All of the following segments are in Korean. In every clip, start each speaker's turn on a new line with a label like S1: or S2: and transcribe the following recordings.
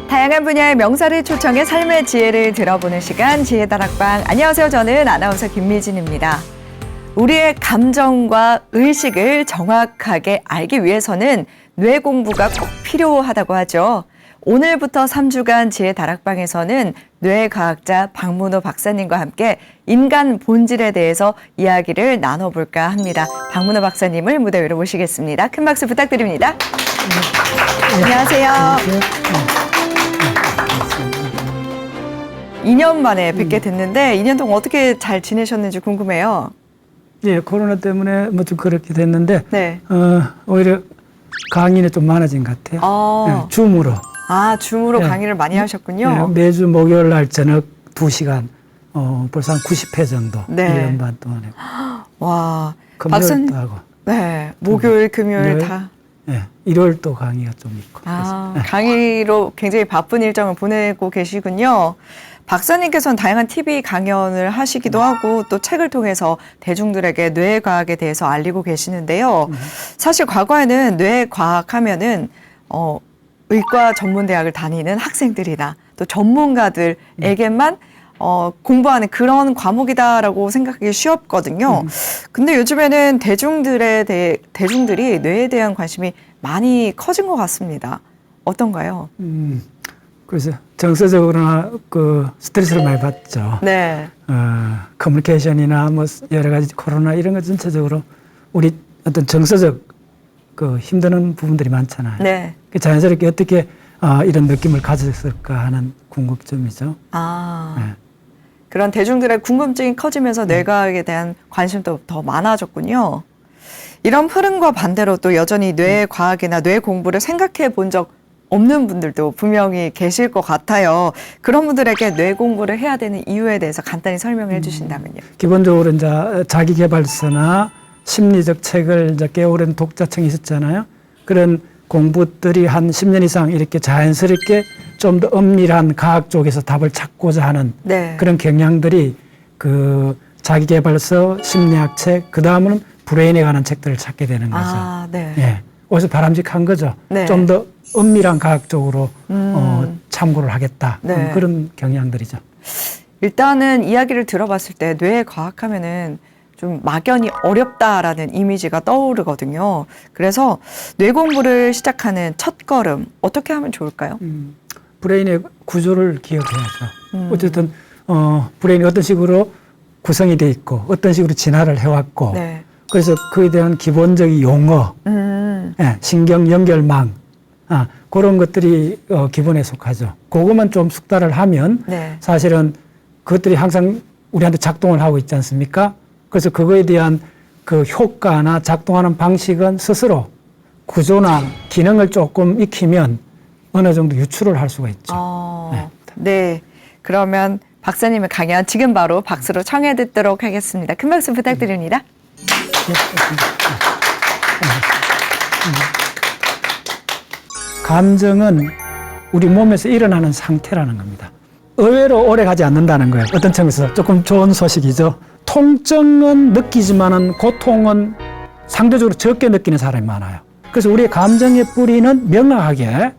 S1: 다양한 분야의 명사를 초청해 삶의 지혜를 들어보는 시간 지혜다락방. 안녕하세요. 저는 아나운서 김미진입니다. 우리의 감정과 의식을 정확하게 알기 위해서는 뇌 공부가 꼭 필요하다고 하죠. 오늘부터 3주간 지혜다락방에서는 뇌과학자 박문호 박사님과 함께 인간 본질에 대해서 이야기를 나눠볼까 합니다. 박문호 박사님을 무대 위로 모시겠습니다. 큰 박수 부탁드립니다. 안녕하세요. 2년 만에 뵙게 됐는데 2년 동안 어떻게 잘 지내셨는지 궁금해요.
S2: 예, 코로나 때문에 뭐 좀 그렇게 됐는데
S1: 네.
S2: 오히려 강의는 좀 많아진 것 같아요. 예, 줌으로.
S1: 줌으로
S2: 예.
S1: 강의를 많이 하셨군요.
S2: 예, 매주 목요일 날 저녁 2시간, 벌써 한 90회 정도.
S1: 네.
S2: 1년 반 동안에.
S1: 와,
S2: 금요일도 하고.
S1: 네, 목요일, 금요일
S2: 금요일,
S1: 다.
S2: 예, 일요일 또 강의가 좀 있고.
S1: 강의로 굉장히 바쁜 일정을 보내고 계시군요. 박사님께서는 다양한 TV 강연을 하시기도 하고 또 책을 통해서 대중들에게 뇌과학에 대해서 알리고 계시는데요. 사실 과거에는 뇌과학 하면은 의과 전문대학을 다니는 학생들이나 또 전문가들에게만 공부하는 그런 과목이다라고 생각하기 쉬웠거든요. 근데 요즘에는 대중들이 뇌에 대한 관심이 많이 커진 것 같습니다. 어떤가요?
S2: 그래서 정서적으로나 스트레스를 많이 받죠.
S1: 네.
S2: 커뮤니케이션이나 뭐 여러 가지 코로나 이런 것 전체적으로 우리 어떤 정서적 힘드는 부분들이 많잖아요.
S1: 네.
S2: 자연스럽게 어떻게 이런 느낌을 가졌을까 하는 궁금점이죠.
S1: 네. 그런 대중들의 궁금증이 커지면서 뇌과학에 대한 관심도 더 많아졌군요. 이런 흐름과 반대로 또 여전히 뇌과학이나 뇌 공부를 생각해 본 적 없는 분들도 분명히 계실 것 같아요. 그런 분들에게 뇌 공부를 해야 되는 이유에 대해서 간단히 설명해 주신다면요.
S2: 기본적으로 이제 자기계발서나 심리적 책을 이제 깨오른 독자층이 있었잖아요. 그런 공부들이 한 10년 이상 이렇게 자연스럽게 좀 더 엄밀한 과학 쪽에서 답을 찾고자 하는
S1: 네.
S2: 그런 경향들이 자기계발서, 심리학책, 그 다음은 브레인에 관한 책들을 찾게 되는 거죠.
S1: 네.
S2: 예. 어디서 바람직한 거죠.
S1: 네.
S2: 좀 더 엄밀한 과학적으로 참고를 하겠다.
S1: 네.
S2: 그런 경향들이죠.
S1: 일단은 이야기를 들어봤을 때 뇌과학 하면은 좀 막연히 어렵다라는 이미지가 떠오르거든요. 그래서 뇌 공부를 시작하는 첫걸음 어떻게 하면 좋을까요?
S2: 브레인의 구조를 기억해야죠. 어쨌든 브레인이 어떤 식으로 구성이 돼 있고 어떤 식으로 진화를 해왔고
S1: 네.
S2: 그래서 그에 대한 기본적인 용어, 예, 신경 연결망 그런 것들이 기본에 속하죠. 그것만 좀 숙달을 하면
S1: 네.
S2: 사실은 그것들이 항상 우리한테 작동을 하고 있지 않습니까? 그래서 그거에 대한 그 효과나 작동하는 방식은 스스로 구조나 기능을 조금 익히면 어느 정도 유추를 할 수가 있죠.
S1: 네. 그러면 박사님의 강연 지금 바로 박수로 청해 듣도록 하겠습니다. 큰 박수 부탁드립니다.
S2: 감정은 우리 몸에서 일어나는 상태라는 겁니다. 의외로 오래 가지 않는다는 거예요. 어떤 점에서 조금 좋은 소식이죠. 통증은 느끼지만은 고통은 상대적으로 적게 느끼는 사람이 많아요. 그래서 우리의 감정의 뿌리는 명확하게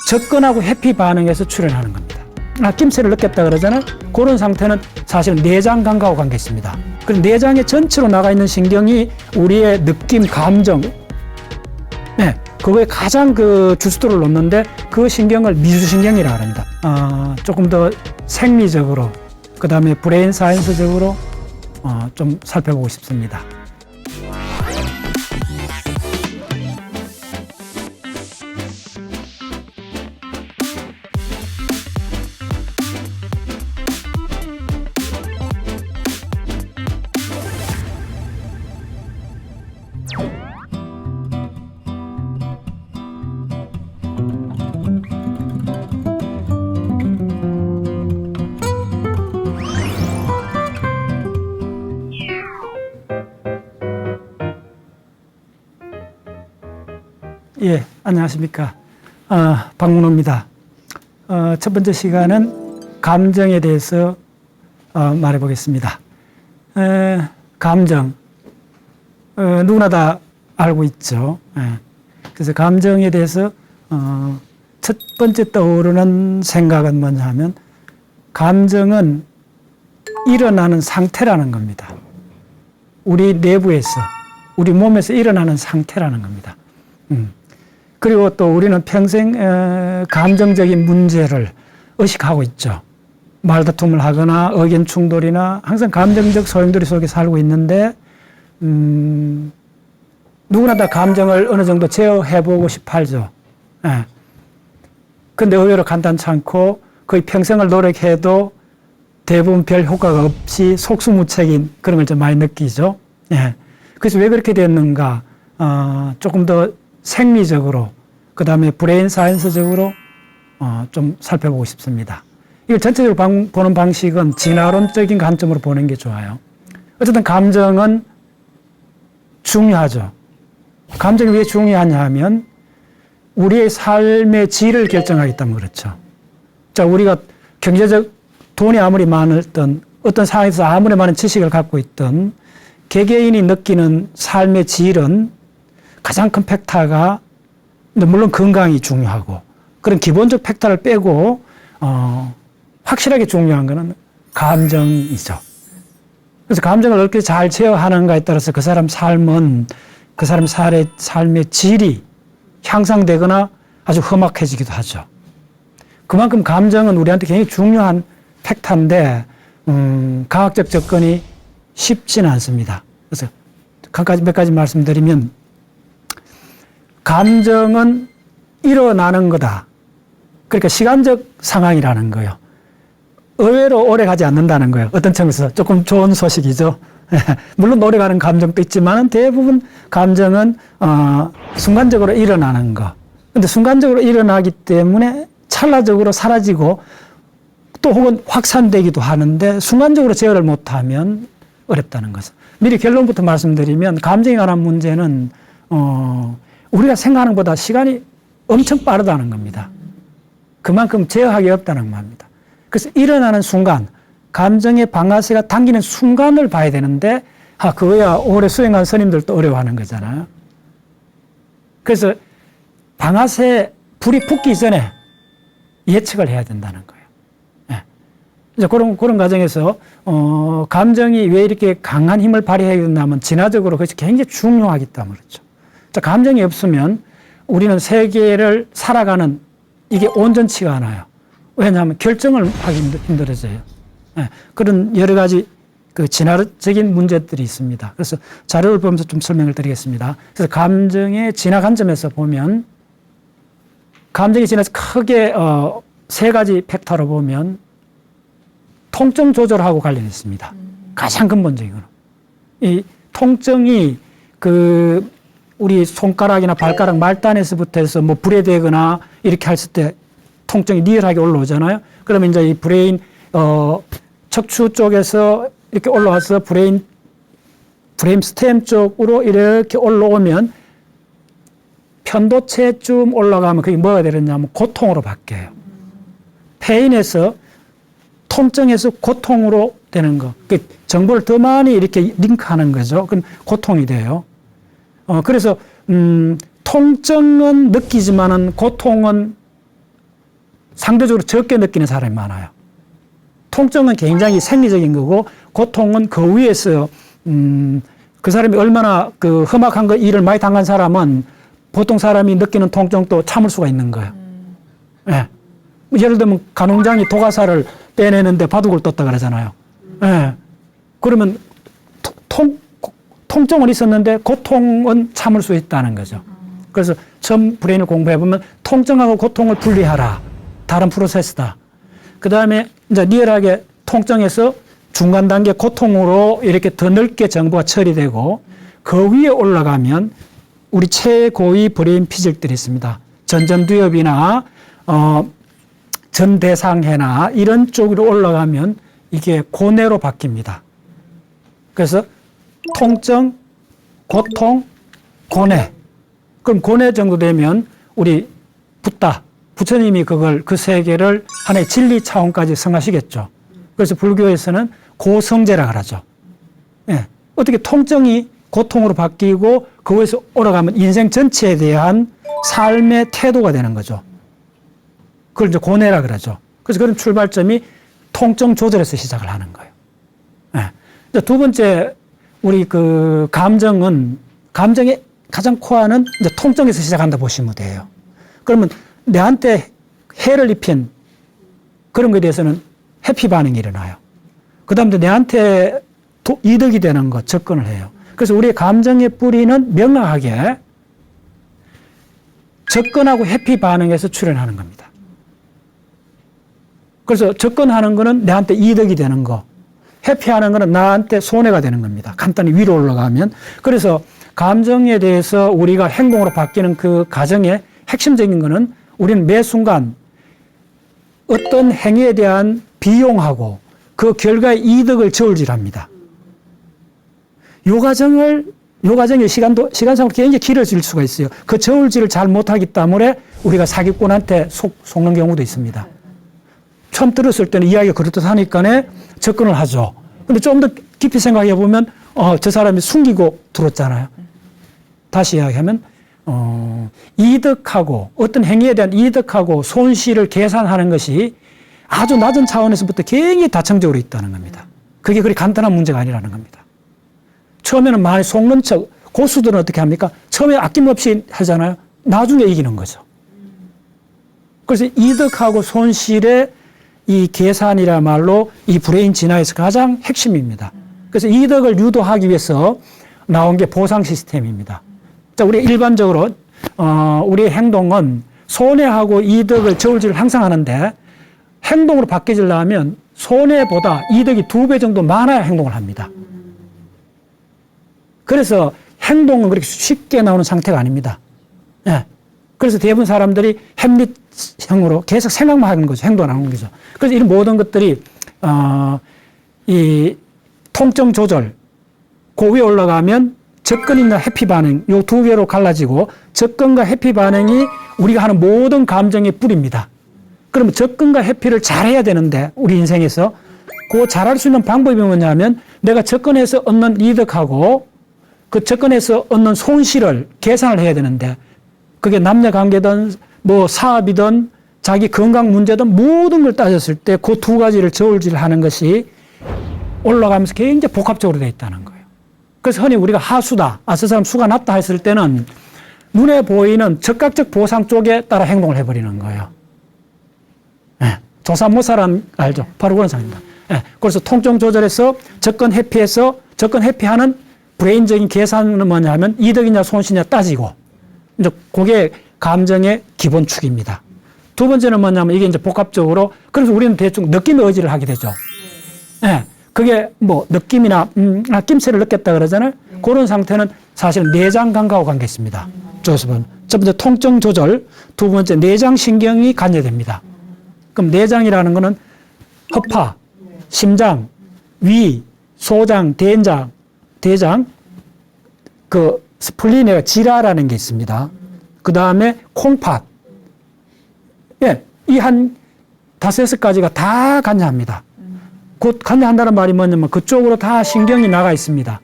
S2: 접근하고 회피 반응에서 출현하는 겁니다. 낌새를 느꼈다 그러잖아요. 그런 상태는 사실 내장감각하고 관계 있습니다. 그리고 내장의 전체로 나가 있는 신경이 우리의 느낌, 감정, 네, 그거에 가장 주수도를 놓는데 그 신경을 미주신경이라고 합니다. 조금 더 생리적으로, 그 다음에 브레인 사이언스적으로 좀 살펴보고 싶습니다. 예, 안녕하십니까. 박문호입니다. 첫 번째 시간은 감정에 대해서 말해 보겠습니다. 감정, 누구나 다 알고 있죠. 그래서 감정에 대해서 첫 번째 떠오르는 생각은 뭐냐 하면 감정은 일어나는 상태라는 겁니다. 우리 내부에서, 우리 몸에서 일어나는 상태라는 겁니다. 그리고 또 우리는 평생 감정적인 문제를 의식하고 있죠. 말다툼을 하거나 의견 충돌이나 항상 감정적 소용돌이 속에 살고 있는데 누구나 다 감정을 어느 정도 제어해보고 싶어 하죠. 예. 근데 의외로 간단치 않고 거의 평생을 노력해도 대부분 별 효과가 없이 속수무책인 그런 걸 좀 많이 느끼죠. 예. 그래서 왜 그렇게 됐는가? 조금 더 생리적으로, 그 다음에 브레인 사이언스적으로 좀 살펴보고 싶습니다. 이걸 전체적으로 보는 방식은 진화론적인 관점으로 보는 게 좋아요. 어쨌든 감정은 중요하죠. 감정이 왜 중요하냐 하면 우리의 삶의 질을 결정하기 때문에 그렇죠. 자, 우리가 경제적 돈이 아무리 많았던 어떤 상황에서 아무리 많은 지식을 갖고 있던 개개인이 느끼는 삶의 질은 가장 큰 팩터가 물론 건강이 중요하고 그런 기본적 팩터를 빼고 확실하게 중요한 것은 감정이죠. 그래서 감정을 어떻게 잘 제어하는가에 따라서 그 사람 삶은 그 사람 삶의 질이 향상되거나 아주 험악해지기도 하죠. 그만큼 감정은 우리한테 굉장히 중요한 팩터인데 과학적 접근이 쉽지는 않습니다. 그래서 몇 가지 말씀드리면 감정은 일어나는 거다. 그러니까 시간적 상황이라는 거예요. 의외로 오래 가지 않는다는 거예요. 어떤 측면에서 조금 좋은 소식이죠. 물론 오래 가는 감정도 있지만 대부분 감정은 순간적으로 일어나는 거. 근데 순간적으로 일어나기 때문에 찰나적으로 사라지고 또 혹은 확산되기도 하는데 순간적으로 제어를 못하면 어렵다는 것을. 미리 결론부터 말씀드리면 감정에 관한 문제는 우리가 생각하는 것보다 시간이 엄청 빠르다는 겁니다. 그만큼 제어하기 어렵다는 말입니다. 그래서 일어나는 순간, 감정의 방아쇠가 당기는 순간을 봐야 되는데 그거야 오래 수행한 스님들도 어려워하는 거잖아요. 그래서 방아쇠 불이 붙기 전에 예측을 해야 된다는 거예요. 네. 이제 그런 과정에서 감정이 왜 이렇게 강한 힘을 발휘해야 된다면 진화적으로 그것이 굉장히 중요하기 때문에 그렇죠. 자, 감정이 없으면 우리는 세계를 살아가는 이게 온전치가 않아요. 왜냐하면 결정을 하기 힘들어져요. 네. 그런 여러 가지 그 진화적인 문제들이 있습니다. 그래서 자료를 보면서 좀 설명을 드리겠습니다. 그래서 감정의 진화 관점에서 보면 감정의 진화에서 크게 세 가지 팩터로 보면 통증 조절하고 관련이 있습니다. 가장 근본적인 거는. 이 통증이 우리 손가락이나 발가락 말단에서부터 해서 뭐 불에 대거나 이렇게 했을 때 통증이 리얼하게 올라오잖아요. 그러면 이제 이 브레인, 척추 쪽에서 이렇게 올라와서 브레인 스템 쪽으로 이렇게 올라오면 편도체쯤 올라가면 그게 뭐가 되느냐면 고통으로 바뀌어요. 페인에서 통증에서 고통으로 되는 거. 정보를 더 많이 이렇게 링크하는 거죠. 그럼 고통이 돼요. 그래서 통증은 느끼지만은 고통은 상대적으로 적게 느끼는 사람이 많아요. 통증은 굉장히 생리적인 거고 고통은 그 위에서 그 사람이 얼마나 그 험악한 일을 많이 당한 사람은 보통 사람이 느끼는 통증도 참을 수가 있는 거예요. 네. 예를 들면 간홍장이 도가사를 빼내는데 바둑을 떴다 그러잖아요. 네. 그러면 통증은 있었는데 고통은 참을 수 있다는 거죠. 그래서 처음 브레인을 공부해보면 통증하고 고통을 분리하라. 다른 프로세스다. 그 다음에 이제 리얼하게 통증에서 중간 단계 고통으로 이렇게 더 넓게 정보가 처리되고 그 위에 올라가면 우리 최고위 브레인 피질들이 있습니다. 전전두엽이나 전대상해나 이런 쪽으로 올라가면 이게 고뇌로 바뀝니다. 그래서 통증, 고통, 고뇌. 그럼 고뇌 정도 되면 우리 붓다. 부처님이 그 세계를 하나의 진리 차원까지 성하시겠죠. 그래서 불교에서는 고성제라 그러죠. 예. 어떻게 통증이 고통으로 바뀌고 그거에서 올라가면 인생 전체에 대한 삶의 태도가 되는 거죠. 그걸 이제 고뇌라 그러죠. 그래서 그런 출발점이 통증 조절에서 시작을 하는 거예요. 예. 이제 두 번째, 우리 그 감정의 가장 코어는 이제 통증에서 시작한다 보시면 돼요. 그러면 내한테 해를 입힌 그런 거에 대해서는 해피 반응이 일어나요. 그 다음에 내한테 이득이 되는 것, 접근을 해요. 그래서 우리의 감정의 뿌리는 명확하게 접근하고 해피 반응에서 출현하는 겁니다. 그래서 접근하는 거는 내한테 이득이 되는 거, 해피하는 거는 나한테 손해가 되는 겁니다. 간단히 위로 올라가면. 그래서 감정에 대해서 우리가 행동으로 바뀌는 그 과정의 핵심적인 거는 우리는 매 순간 어떤 행위에 대한 비용하고 그 결과의 이득을 저울질합니다. 요 과정의 시간상으로 굉장히 길어질 수가 있어요. 그 저울질을 잘 못하기 때문에 우리가 사기꾼한테 속는 경우도 있습니다. 처음 들었을 때는 이야기가 그렇듯하니까 접근을 하죠. 근데 좀 더 깊이 생각해 보면, 저 사람이 숨기고 들었잖아요. 다시 이야기하면, 이득하고, 어떤 행위에 대한 이득하고 손실을 계산하는 것이 아주 낮은 차원에서부터 굉장히 다층적으로 있다는 겁니다. 그게 그리 간단한 문제가 아니라는 겁니다. 처음에는 많이 속는 척, 고수들은 어떻게 합니까? 처음에 아낌없이 하잖아요. 나중에 이기는 거죠. 그래서 이득하고 손실의 이 계산이라말로 이 브레인 진화에서 가장 핵심입니다. 그래서 이득을 유도하기 위해서 나온 게 보상 시스템입니다. 자, 우리 일반적으로, 우리의 행동은 손해하고 이득을 저울질을 항상 하는데 행동으로 바뀌려면 손해보다 이득이 2배 정도 많아야 행동을 합니다. 그래서 행동은 그렇게 쉽게 나오는 상태가 아닙니다. 예. 그래서 대부분 사람들이 햄릿형으로 계속 생각만 하는 거죠. 행동 안 하는 거죠. 그래서 이런 모든 것들이, 이 통증 조절, 그 위에 올라가면 접근이나 해피 반응, 요 두 개로 갈라지고 접근과 해피 반응이 우리가 하는 모든 감정의 뿌리입니다. 그러면 접근과 해피를 잘해야 되는데, 우리 인생에서 그 잘할 수 있는 방법이 뭐냐면 내가 접근해서 얻는 이득하고 그 접근해서 얻는 손실을 계산을 해야 되는데 그게 남녀 관계든 뭐 사업이든 자기 건강 문제든 모든 걸 따졌을 때 그 두 가지를 저울질하는 것이 올라가면서 굉장히 복합적으로 되어 있다는 거예요. 그래서 흔히 우리가 하수다, 저 사람 수가 낮다 했을 때는 눈에 보이는 즉각적 보상 쪽에 따라 행동을 해버리는 거예요. 네. 조사 못 사람 알죠? 바로 그런 상황입니다. 네. 그래서 통증 조절에서 접근 회피하는 브레인적인 계산은 뭐냐 하면 이득이냐 손실이냐 따지고, 이제 그게 감정의 기본축입니다. 두 번째는 뭐냐면 이게 이제 복합적으로, 그래서 우리는 대충 느낌의 의지를 하게 되죠. 예. 네. 그게 뭐 느낌이나, 낌새를 느꼈다 그러잖아요. 그런 상태는 사실 내장 감각하고 관계 있습니다. 첫 번째 통증 조절, 두 번째 내장신경이 관여됩니다. 그럼 내장이라는 거는 허파, 심장, 위, 소장, 대장, 그 스플린에 지라라는 게 있습니다. 그 다음에 콩팥. 예, 이 한 5-6가지가 다 관여합니다. 곧 관여한다는 말이 뭐냐면 그쪽으로 다 신경이 나가 있습니다.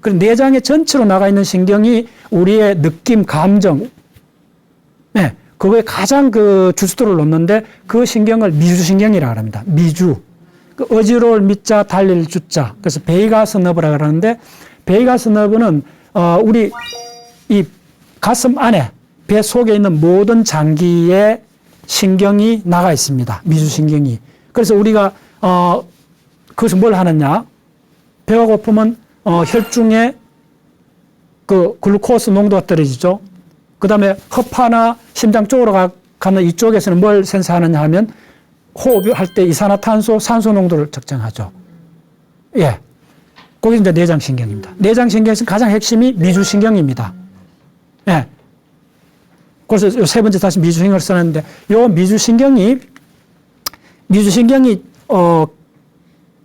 S2: 그리고 내장에 전체로 나가 있는 신경이 우리의 느낌, 감정, 네, 그거에 가장 그 주스도를 놓는데 그 신경을 미주신경이라고 합니다. 미주. 그 어지러울 미자, 달릴 주자. 그래서 베이가스 너브라고 그러는데 베이가스 너브는 우리 이 가슴 안에 배 속에 있는 모든 장기에 신경이 나가 있습니다. 미주신경이. 그래서 우리가 그것은 뭘 하느냐? 배가 고프면 혈중에 그 글루코스 농도가 떨어지죠. 그 다음에 허파나 심장 쪽으로 가는 이쪽에서는 뭘 센서하느냐 하면 호흡할 때 이산화탄소, 산소 농도를 측정하죠. 예. 그게 이제 내장신경입니다. 내장신경에서 가장 핵심이 미주신경입니다. 예. 그래서 세 번째 다시 미주신경을 써놨는데, 요 미주신경이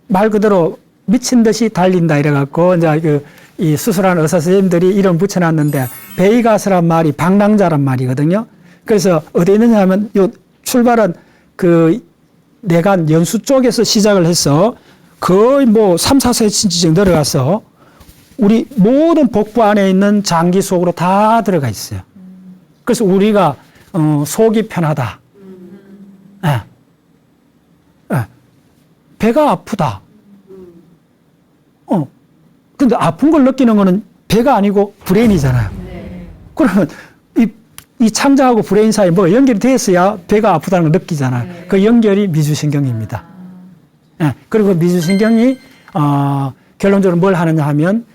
S2: 말 그대로 미친 듯이 달린다 이래갖고, 이제 이 수술하는 의사 선생님들이 이름 붙여놨는데, 베이가스란 말이 방랑자란 말이거든요. 그래서 어디에 있느냐 하면, 요 출발은 그 내관 연수 쪽에서 시작을 해서 거의 뭐 3-4cm 정도 내려가서 우리 모든 복부 안에 있는 장기 속으로 다 들어가 있어요. 그래서 우리가 속이 편하다. 예. 예. 배가 아프다. 근데 아픈 걸 느끼는 거는 배가 아니고 브레인이잖아요. 그러면 이 창자하고 브레인 사이에 뭐 연결이 됐어야 배가 아프다는 걸 느끼잖아요. 그 연결이 미주신경입니다. 예. 그리고 미주신경이, 결론적으로 뭘 하느냐 하면,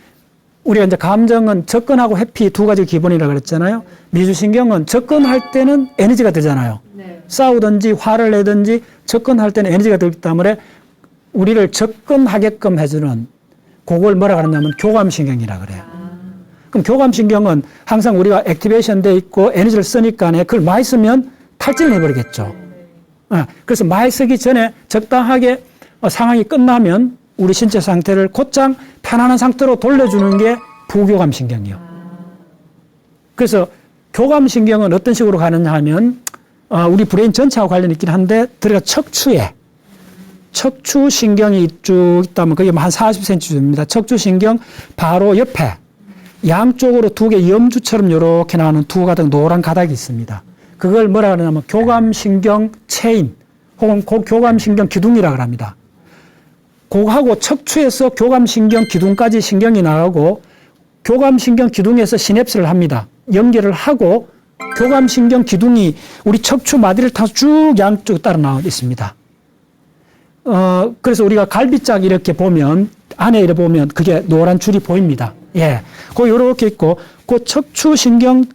S2: 우리가 이제 감정은 접근하고 회피 두 가지 기본이라고 그랬잖아요. 미주신경은 접근할 때는 에너지가 되잖아요. 싸우든지 화를 내든지 접근할 때는 에너지가 되기 때문에 우리를 접근하게끔 해주는 그걸 뭐라 그러냐면 교감신경이라 그래요. 그럼 교감신경은 항상 우리가 액티베이션 돼 있고 에너지를 쓰니까 그걸 많이 쓰면 탈진을 해버리겠죠. 그래서 많이 쓰기 전에 적당하게 상황이 끝나면 우리 신체 상태를 곧장 편안한 상태로 돌려주는 게 부교감신경이요. 그래서 교감신경은 어떤 식으로 가느냐 하면 우리 브레인 전체하고 관련이 있긴 한데 들어가 척추에 척추신경이 쭉 있다면 그게 한 40cm 됩니다. 척추신경 바로 옆에 양쪽으로 두 개 염주처럼 이렇게 나오는 두 가닥 노란 가닥이 있습니다. 그걸 뭐라 그러냐면 교감신경 체인 혹은 교감신경 기둥이라고 합니다. 그거하고 척추에서 교감신경 기둥까지 신경이 나가고 교감신경 기둥에서 시냅스를 합니다. 연결을 하고 교감신경 기둥이 우리 척추 마디를 타서 쭉 양쪽 따라 나와 있습니다. 그래서 우리가 갈비짝 이렇게 보면 안에 이렇게 보면 그게 노란 줄이 보입니다. 예. 그 요렇게 있고 그 척추신경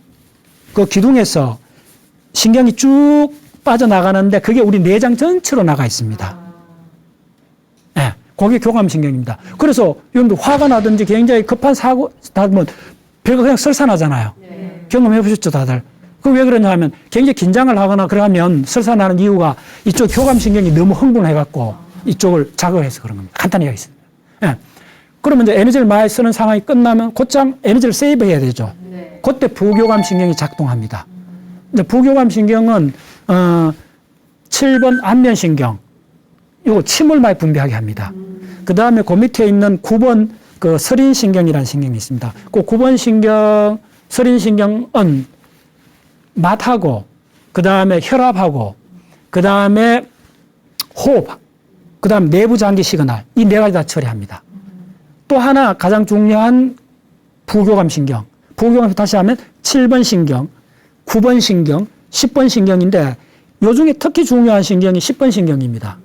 S2: 그 기둥에서 신경이 쭉 빠져나가는데 그게 우리 내장 전체로 나가 있습니다. 예. 그게 교감신경입니다. 그래서 여러분들 화가 나든지 굉장히 급한 사고 나면 배가 그냥 설사나잖아요. 경험해 보셨죠, 다들? 그 왜 그러냐 하면 굉장히 긴장을 하거나 그러면 설사나는 이유가 이쪽 교감신경이 너무 흥분해갖고 이쪽을 자극해서 그런 겁니다. 간단히 하겠습니다. 예. 그러면 이제 에너지를 많이 쓰는 상황이 끝나면 곧장 에너지를 세이브해야 되죠. 그때 부교감신경이 작동합니다. 근데 부교감신경은 7번 안면신경, 이거 침을 많이 분비하게 합니다. 그 다음에 그 밑에 있는 9번 그 서린신경이라는 신경이 있습니다. 그 9번 신경, 서린신경은 맛하고, 그 다음에 혈압하고, 그 다음에 호흡, 그 다음 내부장기 시그널, 이 네 가지 다 처리합니다. 또 하나 가장 중요한 부교감신경. 부교감신경 다시 하면 7번 신경, 9번 신경, 10번 신경인데 요 중에 특히 중요한 신경이 10번 신경입니다.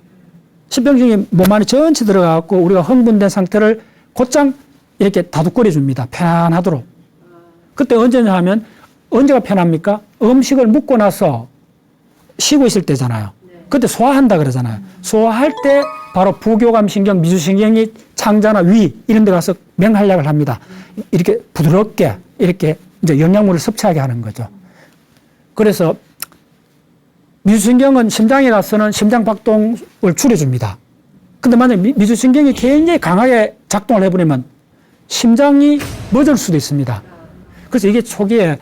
S2: 10번 신경이 몸 안에 전체 들어가고 우리가 흥분된 상태를 곧장 이렇게 다독거려 줍니다. 편안하도록. 그때 언제냐 하면 언제가 편합니까? 음식을 먹고 나서 쉬고 있을 때잖아요. 그때 소화한다 그러잖아요. 소화할 때 바로 부교감신경, 미주신경이 창자나 위 이런 데 가서 맹활약을 합니다. 이렇게 부드럽게 이렇게 이제 영양분을 섭취하게 하는 거죠. 그래서 미주신경은 심장에 가서는 심장 박동을 줄여줍니다. 근데 만약 미주신경이 굉장히 강하게 작동을 해버리면 심장이 멎을 수도 있습니다. 그래서 이게 초기에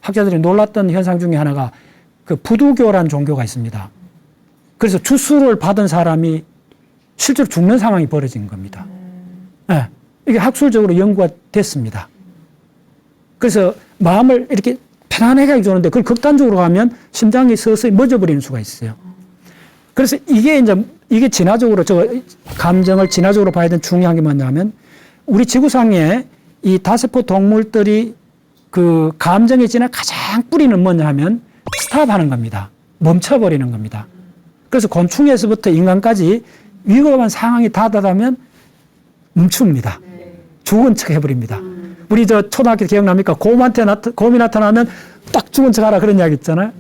S2: 학자들이 놀랐던 현상 중에 하나가 그 부두교라는 종교가 있습니다. 그래서 주수를 받은 사람이 실제로 죽는 상황이 벌어진 겁니다. 네. 이게 학술적으로 연구가 됐습니다. 그래서 마음을 이렇게 편안하게 해주는데 그걸 극단적으로 가면 심장이 서서히 멎어버리는 수가 있어요. 그래서 이게 진화적으로 감정을 진화적으로 봐야 되는 중요한 게 뭐냐면 우리 지구상에 이 다세포 동물들이 그 감정의 진화 가장 뿌리는 뭐냐 하면 스탑하는 겁니다. 멈춰버리는 겁니다. 그래서 곤충에서부터 인간까지 위급한 상황이 다가가면 멈춥니다. 죽은 척 해버립니다. 우리 초등학교 때 기억납니까? 곰이 나타나면 딱 죽은 척 하라 그런 이야기 있잖아요.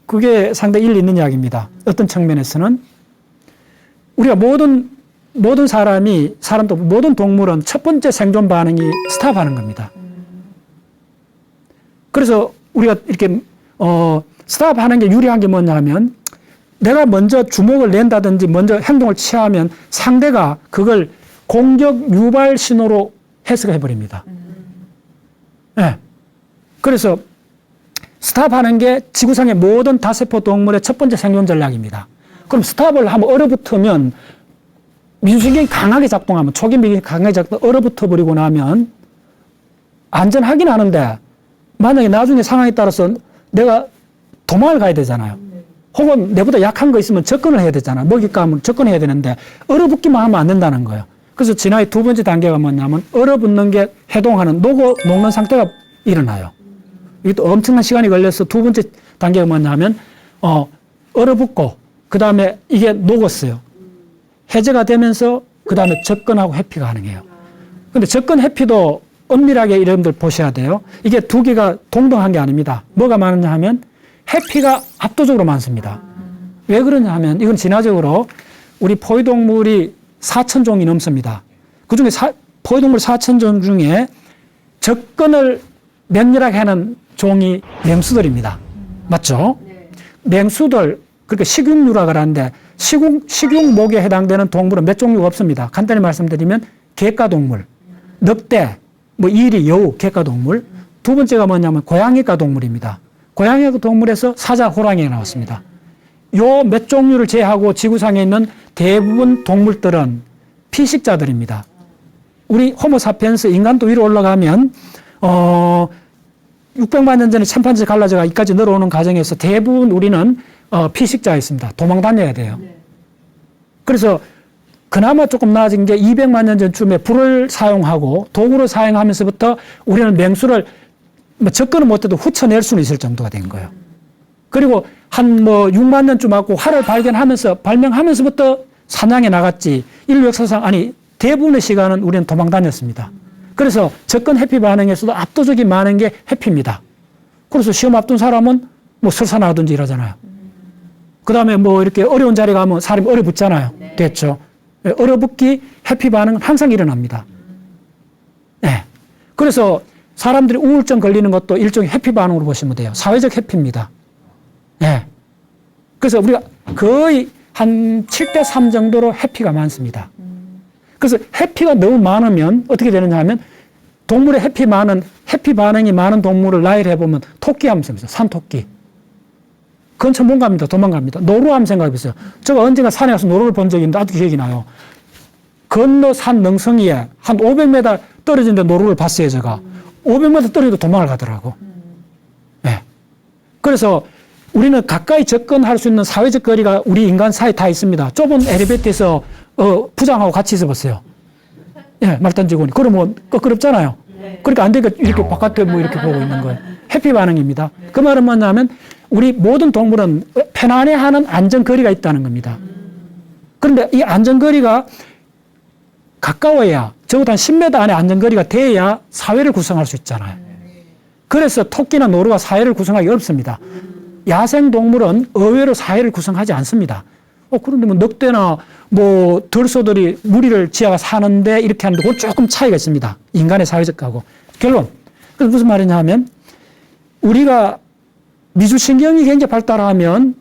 S2: 그게 상당히 일리 있는 이야기입니다. 어떤 측면에서는 우리가 모든 사람도 모든 동물은 첫 번째 생존 반응이 스탑하는 겁니다. 그래서 우리가 이렇게 스탑하는 게 유리한 게 뭐냐 하면 내가 먼저 주먹을 낸다든지 먼저 행동을 취하면 상대가 그걸 공격 유발 신호로 해석해 버립니다. 네. 그래서 스탑하는 게 지구상의 모든 다세포 동물의 첫 번째 생존 전략입니다. 그럼 스탑을 한번 얼어붙으면 미주신경이 강하게 작동하면 초기미경이 강하게 얼어붙어 버리고 나면 안전하긴 하는데 만약에 나중에 상황에 따라서 내가 도망을 가야 되잖아요. 혹은 내보다 약한 거 있으면 접근을 해야 되잖아. 먹잇감은 접근해야 되는데 얼어붙기만 하면 안 된다는 거예요. 그래서 진화의 두 번째 단계가 뭐냐면 얼어붙는 게 해동하는 녹는 상태가 일어나요. 이게 또 엄청난 시간이 걸려서 두 번째 단계가 뭐냐면 얼어붙고 그 다음에 이게 녹았어요. 해제가 되면서 그 다음에 접근하고 회피가 가능해요. 근데 접근 회피도 엄밀하게 여러분들 보셔야 돼요. 이게 두 개가 동등한 게 아닙니다. 뭐가 많으냐 하면 회피가 압도적으로 많습니다. 왜 그러냐 하면 이건 진화적으로 우리 포유동물이 4,000종이 넘습니다. 그중에 포유동물 4,000종 중에 접근을 맹렬하게 하는 종이 맹수들입니다. 맞죠? 맹수들, 그러니까 식육류라 그러는데 식육목에 해당되는 동물은 몇 종류가 없습니다. 간단히 말씀드리면 객가동물, 늑대, 이리, 여우, 객가동물. 두 번째가 뭐냐면 고양이과 동물입니다. 고양이과 동물에서 사자, 호랑이가 나왔습니다. 요 몇 종류를 제외하고 지구상에 있는 대부분 동물들은 피식자들입니다. 우리 호모사피엔스 인간도 위로 올라가면 600만 년 전에 침판지 갈라져가 이까지 늘어오는 과정에서 대부분 우리는 피식자였습니다. 도망 다녀야 돼요. 그래서 그나마 조금 나아진 게 200만 년 전쯤에 불을 사용하고 도구를 사용하면서부터 우리는 맹수를 접근을 못해도 훑어낼 수는 있을 정도가 된 거예요. 그리고 한 6만 년쯤 하고 활을 발명하면서부터 사냥에 나갔지 인류 역사상 대부분의 시간은 우리는 도망 다녔습니다. 그래서 접근 회피 반응에서도 압도적인 많은 게 회피입니다. 그래서 시험 앞둔 사람은 설사나든지 이러잖아요. 그 다음에 이렇게 어려운 자리 가면 사람이 얼어붙잖아요. 됐죠. 얼어붙기 회피 반응은 항상 일어납니다. 네. 그래서 사람들이 우울증 걸리는 것도 일종의 회피 반응으로 보시면 돼요. 사회적 회피입니다. 네. 그래서 우리가 거의 한 7대3 정도로 회피가 많습니다. 그래서 회피가 너무 많으면 어떻게 되느냐 하면 동물의 회피 반응이 많은 동물을 나열을 해보면 토끼 하면 생각해요. 산토끼. 근처 못 갑니다. 도망갑니다. 노루 하면 생각해보세요. 제가 언젠가 산에 가서 노루를 본 적이 있는데 아직도 기억이 나요. 건너 산 능성이에 한 500m 떨어진 데 노루를 봤어요, 제가. 500m 떨어져도 도망을 가더라고. 네. 그래서 우리는 가까이 접근할 수 있는 사회적 거리가 우리 인간 사이에 다 있습니다. 좁은 엘리베이터에서 부장하고 같이 있어봤어요. 예, 말 던지고. 그러면 껄끄럽잖아요. 그러니까 안 되니까 이렇게 바깥에 이렇게 보고 있는 거예요. 회피 반응입니다. 그 말은 뭐냐면 우리 모든 동물은 편안해하는 안전거리가 있다는 겁니다. 그런데 이 안전거리가 가까워야 적어도 한 10m 안에 안전거리가 돼야 사회를 구성할 수 있잖아요. 그래서 토끼나 노루가 사회를 구성하기 어렵습니다. 야생동물은 의외로 사회를 구성하지 않습니다. 그런데 늑대나 들소들이 무리를 지어가 사는데 이렇게 하는데 그건 조금 차이가 있습니다. 인간의 사회적하고. 결론. 그래서 무슨 말이냐 하면 우리가 미주신경이 굉장히 발달하면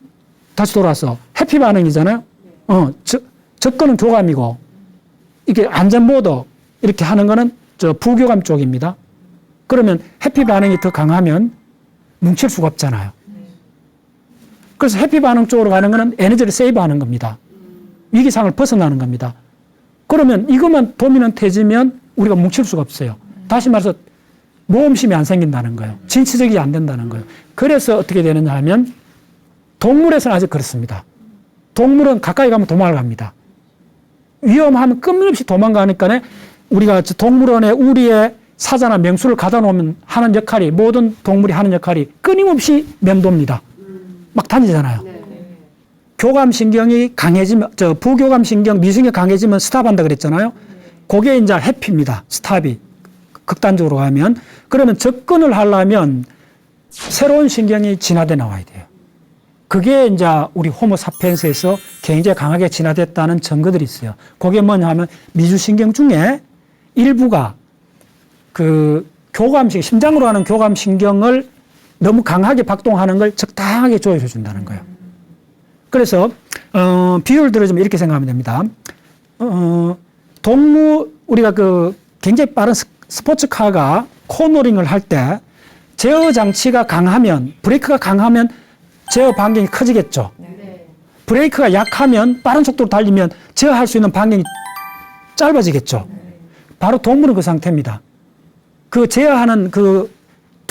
S2: 다시 돌아서 회피 반응이잖아요. 접근은 교감이고 이게 안전모드 이렇게 하는 거는 부교감 쪽입니다. 그러면 회피 반응이 더 강하면 뭉칠 수가 없잖아요. 그래서 회피 반응 쪽으로 가는 거는 에너지를 세이브하는 겁니다. 위기상을 벗어나는 겁니다. 그러면 이것만 도미넌트해지면 우리가 뭉칠 수가 없어요. 다시 말해서 모험심이 안 생긴다는 거예요. 진취적이 안 된다는 거예요. 그래서 어떻게 되느냐 하면 동물에서는 아직 그렇습니다. 동물은 가까이 가면 도망을 갑니다. 위험하면 끊임없이 도망가니까 우리가 동물원에 우리의 사자나 맹수를 가다 놓으면 하는 역할이 모든 동물이 하는 역할이 끊임없이 맴돕니다. 막 다니잖아요. 교감신경이 강해지면, 부교감신경, 미신경이 강해지면 스탑한다 그랬잖아요. 그게 이제 회피입니다. 스탑이. 극단적으로 가면. 그러면 접근을 하려면 새로운 신경이 진화돼 나와야 돼요. 그게 이제 우리 호모사피엔스에서 굉장히 강하게 진화됐다는 증거들이 있어요. 그게 뭐냐 하면 미주신경 중에 일부가 심장으로 하는 교감신경을 너무 강하게 박동하는 걸 적당하게 조절해 준다는 거예요. 그래서 비유를 들어주면 이렇게 생각하면 됩니다. 우리가 굉장히 빠른 스포츠카가 코너링을 할 때 제어 장치가 강하면, 브레이크가 강하면 제어 반경이 커지겠죠. 브레이크가 약하면 빠른 속도로 달리면 제어할 수 있는 반경이 짧아지겠죠. 바로 동물은 그 상태입니다. 제어하는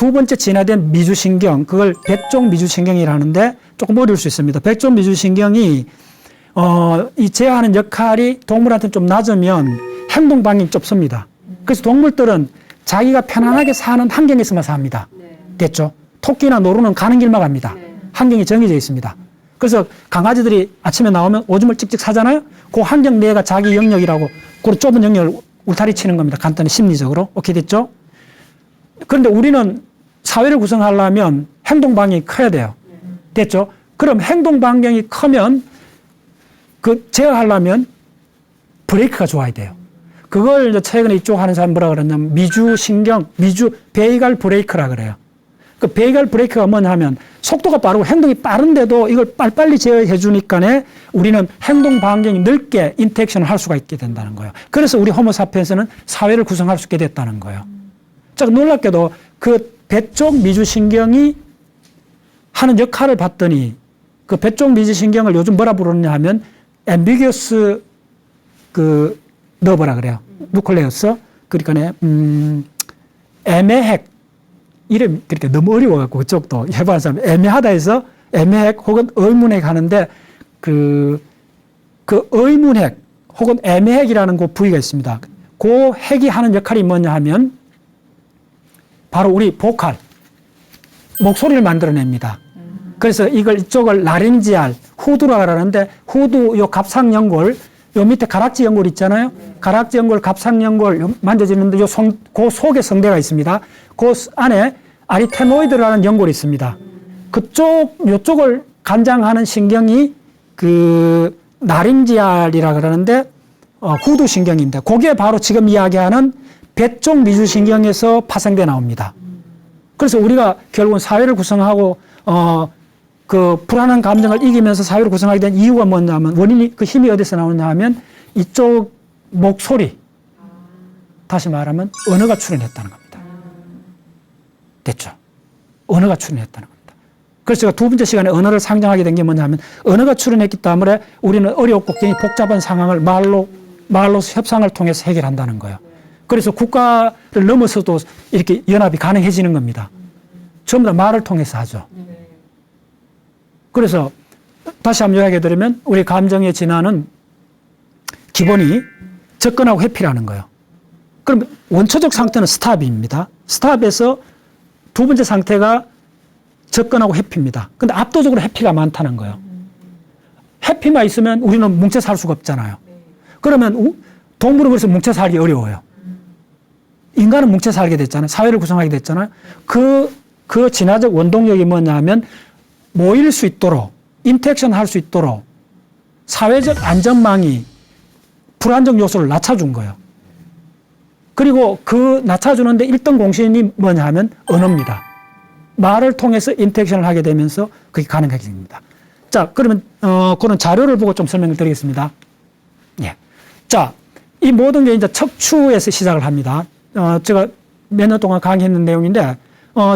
S2: 두 번째 진화된 미주신경, 그걸 백종 미주신경이라는데 조금 어려울 수 있습니다. 백종 미주신경이 이 제어하는 역할이 동물한테는 좀 낮으면 행동 반경이 좁습니다. 그래서 동물들은 자기가 편안하게 사는 환경에서만 삽니다. 됐죠? 토끼나 노루는 가는 길만 갑니다. 환경이 정해져 있습니다. 그래서 강아지들이 아침에 나오면 오줌을 찍찍 사잖아요. 그 환경 내가 자기 영역이라고 그 좁은 영역을 울타리 치는 겁니다. 간단히 심리적으로. 오케이 됐죠? 그런데 우리는 사회를 구성하려면 행동 반경이 커야 돼요. 됐죠? 그럼 행동 반경이 크면 그 제어하려면 브레이크가 좋아야 돼요. 그걸 이제 최근에 이쪽 하는 사람 뭐라 그러냐면 미주신경, 베이갈 브레이크라 그래요. 그 베이갈 브레이크가 뭐냐 하면 속도가 빠르고 행동이 빠른데도 이걸 빨리빨리 제어해 주니까 우리는 행동 반경이 넓게 인터액션을 할 수가 있게 된다는 거예요. 그래서 우리 호모사피엔스는 사회를 구성할 수 있게 됐다는 거예요. 자, 놀랍게도 그 배쪽 미주신경이 하는 역할을 봤더니 그 배쪽 미주신경을 요즘 뭐라 부르느냐 하면 ambiguous 그 너버라 그래요. 누클레우스. 그러니까 애매핵. 이름이 그렇게 너무 어려워갖고 그쪽도 해봐는 사람 애매하다 해서 애매핵 혹은 의문핵 하는데 그 의문핵 혹은 애매핵이라는 그 부위가 있습니다. 그 핵이 하는 역할이 뭐냐 하면 바로 우리 보컬, 목소리를 만들어냅니다. 그래서 이쪽을 라렌지알, 후두라 그러는데 후두 요 갑상연골 요 밑에 가락지 연골 있잖아요. 가락지 연골, 갑상 연골 만져지는데 그 속에 성대가 있습니다. 그 안에 아리테노이드라는 연골이 있습니다. 요쪽을 관장하는 신경이 그 나린지알이라 그러는데 후두 신경인데 그게 바로 지금 이야기하는 배쪽 미주신경에서 파생돼 나옵니다. 그래서 우리가 결국은 사회를 구성하고 그 불안한 감정을 이기면서 사회를 구성하게 된 이유가 뭐냐면 원인이 그 힘이 어디서 나오냐 하면 이쪽 목소리 다시 말하면 언어가 출현했다는 겁니다. 됐죠? 언어가 출현했다는 겁니다. 그래서 제가 두 번째 시간에 언어를 상정하게 된 게 뭐냐 하면 언어가 출현했기 때문에 우리는 어렵고 굉장히 복잡한 상황을 말로서 협상을 통해서 해결한다는 거예요. 그래서 국가를 넘어서도 이렇게 연합이 가능해지는 겁니다. 전부 다 말을 통해서 하죠. 그래서 다시 한번 이야기해 드리면 우리 감정의 진화는 기본이 접근하고 회피라는 거예요. 그럼 원초적 상태는 스탑입니다. 스탑에서 두 번째 상태가 접근하고 회피입니다. 근데 압도적으로 회피가 많다는 거예요. 회피만 있으면 우리는 뭉쳐 살 수가 없잖아요. 그러면 동물은 그래서 뭉쳐 살기 어려워요. 인간은 뭉쳐 살게 됐잖아요. 사회를 구성하게 됐잖아요. 그 진화적 원동력이 뭐냐 하면 모일 수 있도록, 인터액션 할 수 있도록 사회적 안전망이 불안정 요소를 낮춰준 거예요. 그리고 그 낮춰주는데 1등 공신이 뭐냐 하면 언어입니다. 말을 통해서 인터액션을 하게 되면서 그게 가능하게 됩니다. 자, 그러면, 그런 자료를 보고 좀 설명을 드리겠습니다. 예. 자, 이 모든 게 이제 척추에서 시작을 합니다. 제가 몇 년 동안 강의했는 내용인데,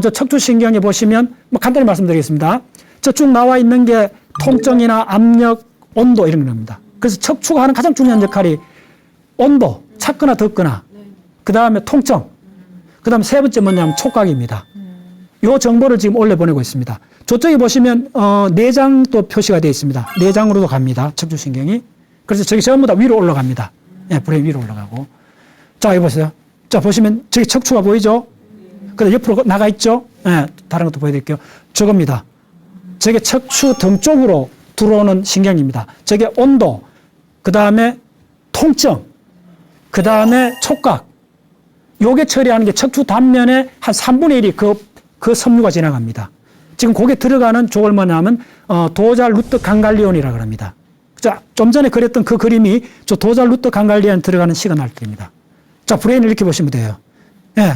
S2: 저 척추신경에 보시면, 뭐 간단히 말씀드리겠습니다. 저 쭉 나와 있는 게 통증이나 압력, 온도 이런 겁니다. 그래서 척추가 하는 가장 중요한 역할이 온도, 찼거나 덥거나, 그 다음에 통증, 그 다음에 세 번째 뭐냐면 촉각입니다. 요 정보를 지금 올려보내고 있습니다. 저쪽에 보시면, 내장도 표시가 되어 있습니다. 내장으로도 갑니다. 척추신경이. 그래서 저기 전부 다 위로 올라갑니다. 예, 브레인 위로 올라가고. 자, 여기 보세요. 자, 보시면 저기 척추가 보이죠? 근데 옆으로 나가 있죠? 예, 다른 것도 보여드릴게요. 저겁니다. 저게 척추 등 쪽으로 들어오는 신경입니다. 저게 온도, 그 다음에 통증, 그 다음에 촉각. 요게 처리하는 게 척추 단면에 한 3분의 1이 그 섬유가 지나갑니다. 지금 거기에 들어가는 쪽을 뭐냐면, 도잘 루트 강갈리온이라고 합니다. 자, 좀 전에 그렸던 그 그림이 저 도잘 루트 강갈리온 들어가는 시그널입니다. 자, 브레인을 이렇게 보시면 돼요. 예.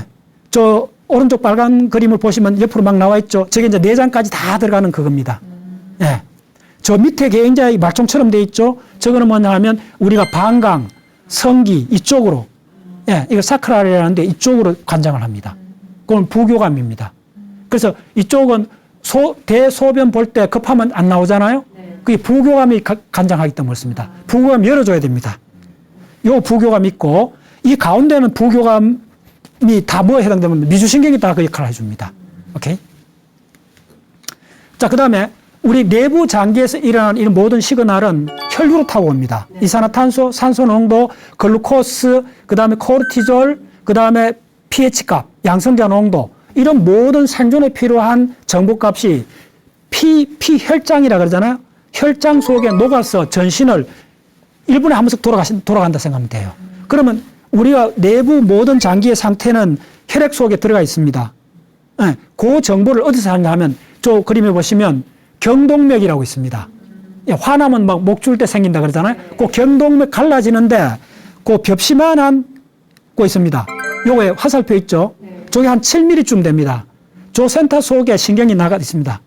S2: 저 오른쪽 빨간 그림을 보시면 옆으로 막 나와 있죠. 저게 이제 내장까지 다 들어가는 그겁니다. 예. 저 밑에 굉장히 말총처럼 돼 있죠. 저거는 뭐냐 하면 우리가 방광, 성기 이쪽으로, 예, 이거 사크랄이라는데 이쪽으로 관장을 합니다. 그건 부교감입니다. 그래서 이쪽은 대소변 볼 때 급하면 안 나오잖아요. 그게 부교감이 관장하기 때문에 그렇습니다. 부교감 열어줘야 됩니다. 요 부교감 있고 이 가운데는 부교감이 다 뭐에 해당되면 미주신경이 다 그 역할을 해줍니다. 오케이. 자, 그 다음에 우리 내부 장기에서 일어나는 이 모든 시그널은 혈류로 타고 옵니다. 이산화탄소, 산소 농도, 글루코스, 그 다음에 코르티졸, 그 다음에 pH 값, 양성자 농도, 이런 모든 생존에 필요한 정보값이 피혈장이라 그러잖아요. 혈장 속에 녹아서 전신을 1분에 한 번씩 돌아간다 생각하면 돼요. 그러면 우리가 내부 모든 장기의 상태는 혈액 속에 들어가 있습니다. 네, 그 정보를 어디서 하냐 하면 저 그림에 보시면 경동맥이라고 있습니다. 화나면 막 목 줄 때 생긴다 그러잖아요. 그 경동맥 갈라지는데 그 벽시만한 거 있습니다. 요거에 화살표 있죠? 저게 한 7mm쯤 됩니다. 저 센터 속에 신경이 나가 있습니다.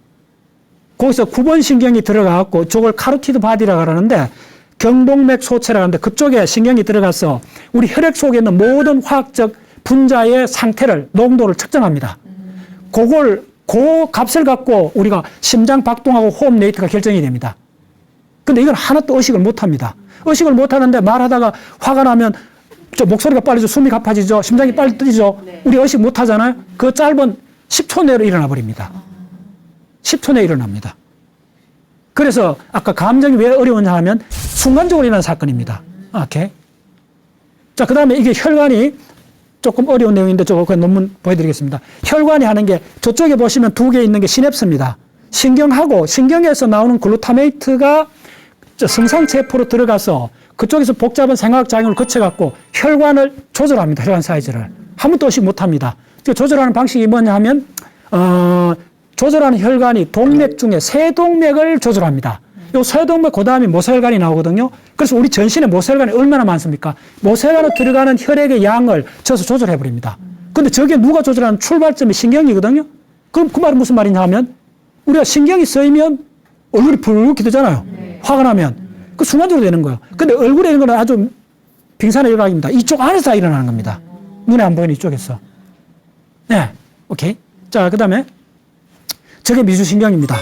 S2: 거기서 9번 신경이 들어가갖고 저걸 카로티드 바디라고 하는데 경동맥 소체라고 하는데 그쪽에 신경이 들어가서 우리 혈액 속에 있는 모든 화학적 분자의 상태를, 농도를 측정합니다. 그 값을 갖고 우리가 심장 박동하고 호흡 레이트가 결정이 됩니다. 근데 이건 하나도 의식을 못 합니다. 의식을 못 하는데 말하다가 화가 나면 저 목소리가 빨리져, 숨이 가빠지죠, 심장이 빨리 뛰죠. 우리 의식 못 하잖아요. 그 짧은 10초 내로 일어나 버립니다. 10초 내에 일어납니다. 그래서 아까 감정이 왜 어려웠냐 하면 순간적으로 일어나는 사건입니다. 오케이. 자, 그 다음에 이게 혈관이 조금 어려운 내용인데 저거 그 논문 보여드리겠습니다. 혈관이 하는 게 저쪽에 보시면 두 개 있는 게 시냅스입니다. 신경하고 신경에서 나오는 글루타메이트가 성상세포로 들어가서 그쪽에서 복잡한 생화학작용을 거쳐갖고 혈관을 조절합니다. 혈관 사이즈를. 한 번도 의식 못합니다. 조절하는 방식이 뭐냐 하면 조절하는 혈관이 동맥 중에 세동맥을 조절합니다. 요 세동맥 그 다음에 모세혈관이 나오거든요. 그래서 우리 전신에 모세혈관이 얼마나 많습니까? 모세혈관에 들어가는 혈액의 양을 저서 조절해버립니다. 근데 저게 누가 조절하는 출발점이 신경이거든요. 그럼 그 말은 무슨 말이냐 하면 우리가 신경이 쓰이면 얼굴이 붉게 되잖아요. 화가 나면. 그 순간적으로 되는 거예요. 근데 얼굴에 있는 건 아주 빙산의 일각입니다. 이쪽 안에서 다 일어나는 겁니다. 눈에 안 보이는 이쪽에서. 네. 오케이. 자, 그 다음에 저게 미주신경입니다.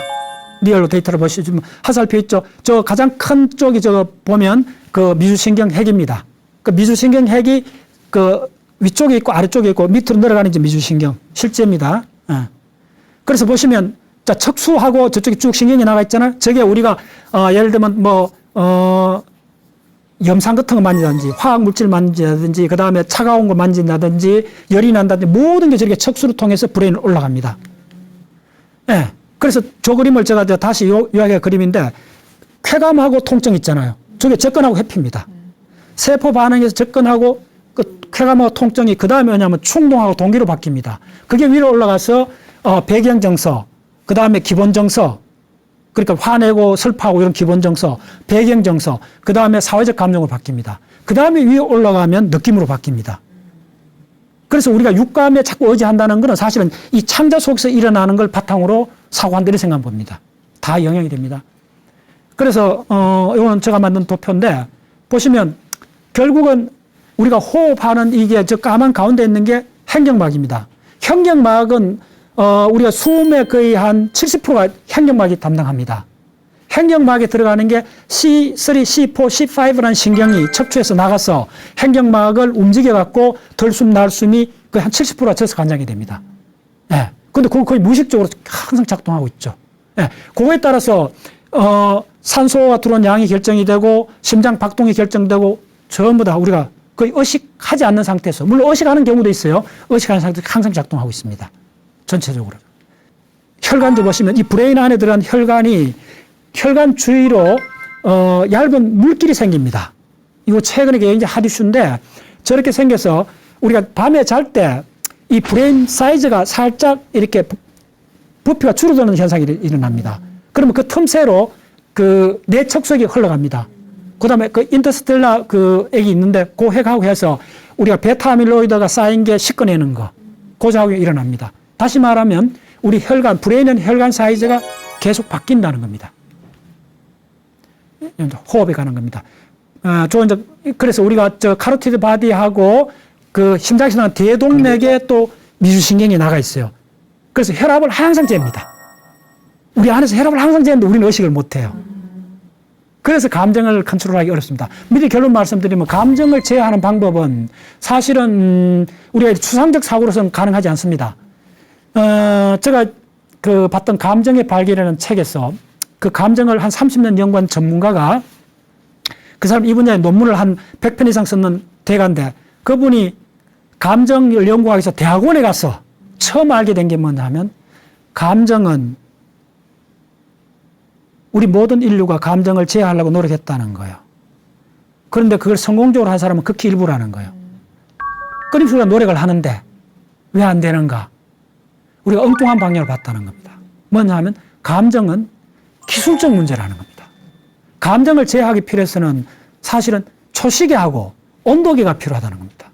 S2: 리얼로 데이터를 보시면 화살표 있죠. 저 가장 큰 쪽이 저거 보면 그 미주신경 핵입니다. 그 미주신경 핵이 그 위쪽에 있고 아래쪽에 있고 밑으로 내려가는 이제 미주신경 실제입니다. 그래서 보시면 자 척수하고 저쪽에 쭉 신경이 나가 있잖아요. 저게 우리가 예를 들면 염산 같은 거 만진다든지 화학 물질 만진다든지 그 다음에 차가운 거 만진다든지 열이 난다든지 모든 게 저렇게 척수를 통해서 브레인으로 올라갑니다. 네. 그래서 저 그림을 제가 다시 요약의 그림인데 쾌감하고 통증 있잖아요. 저게 접근하고 회피입니다. 세포 반응에서 접근하고 그 쾌감하고 통증이 그 다음에 뭐냐면 충동하고 동기로 바뀝니다. 그게 위로 올라가서 배경정서, 그 다음에 기본정서, 그러니까 화내고 슬퍼하고 이런 기본정서, 배경정서, 그 다음에 사회적 감정으로 바뀝니다. 그 다음에 위에 올라가면 느낌으로 바뀝니다. 그래서 우리가 육감에 자꾸 의지한다는 것은 사실은 이 창자 속에서 일어나는 걸 바탕으로 사고한다는 생각 봅니다. 다 영향이 됩니다. 그래서 이건 제가 만든 도표인데 보시면 결국은 우리가 호흡하는 이게 저 까만 가운데 있는 게 행경막입니다. 행경막은 우리가 숨의 거의 한 70%가 행경막이 담당합니다. 행경막에 들어가는 게 C3, C4, C5라는 신경이 척추에서 나가서 행경막을 움직여갖고 덜숨, 날숨이 거의 한 70%가 저서 관장이 됩니다. 예. 근데 그거 거의 무의식적으로 항상 작동하고 있죠. 예. 그거에 따라서, 산소가 들어온 양이 결정이 되고, 심장 박동이 결정되고, 전부 다 우리가 거의 의식하지 않는 상태에서, 물론 의식하는 경우도 있어요. 의식하는 상태에서 항상 작동하고 있습니다. 전체적으로. 혈관도 보시면 이 브레인 안에 들어간 혈관이 혈관 주위로 얇은 물길이 생깁니다. 이거 최근에 굉장히 핫 이슈인데 저렇게 생겨서 우리가 밤에 잘 때 이 브레인 사이즈가 살짝 이렇게 부피가 줄어드는 현상이 일어납니다. 그러면 그 틈새로 그 뇌척석이 흘러갑니다. 그 다음에 그 인터스텔라 그 액이 있는데 그 핵하고 해서 우리가 베타아밀로이드가 쌓인 게 씻어내는 거. 그 작용이 일어납니다. 다시 말하면 우리 혈관, 브레인은 혈관 사이즈가 계속 바뀐다는 겁니다. 호흡에 관한 겁니다. 그래서 우리가 저 카로티드 바디하고 그 심장에서 나는 대동맥에 또 미주신경이 나가 있어요. 그래서 혈압을 항상 잽니다. 우리 안에서 혈압을 항상 재는데 우리는 의식을 못 해요. 그래서 감정을 컨트롤하기 어렵습니다. 미리 결론 말씀드리면 감정을 제어하는 방법은 사실은 우리가 추상적 사고로서는 가능하지 않습니다. 제가 그 봤던 감정의 발견이라는 책에서 그 감정을 한 30년 연구한 전문가가 그 사람 이 분야의 논문을 한 100편 이상 썼는 대가인데 그분이 감정을 연구하기 위해서 대학원에 가서 처음 알게 된 게 뭐냐 하면 감정은 우리 모든 인류가 감정을 제어하려고 노력했다는 거예요. 그런데 그걸 성공적으로 한 사람은 극히 일부라는 거예요. 끊임없이 우리가 노력을 하는데 왜 안 되는가? 우리가 엉뚱한 방향을 봤다는 겁니다. 뭐냐 하면 감정은 기술적 문제라는 겁니다. 감정을 제어하기 필요해서는 사실은 초시계하고 온도계가 필요하다는 겁니다.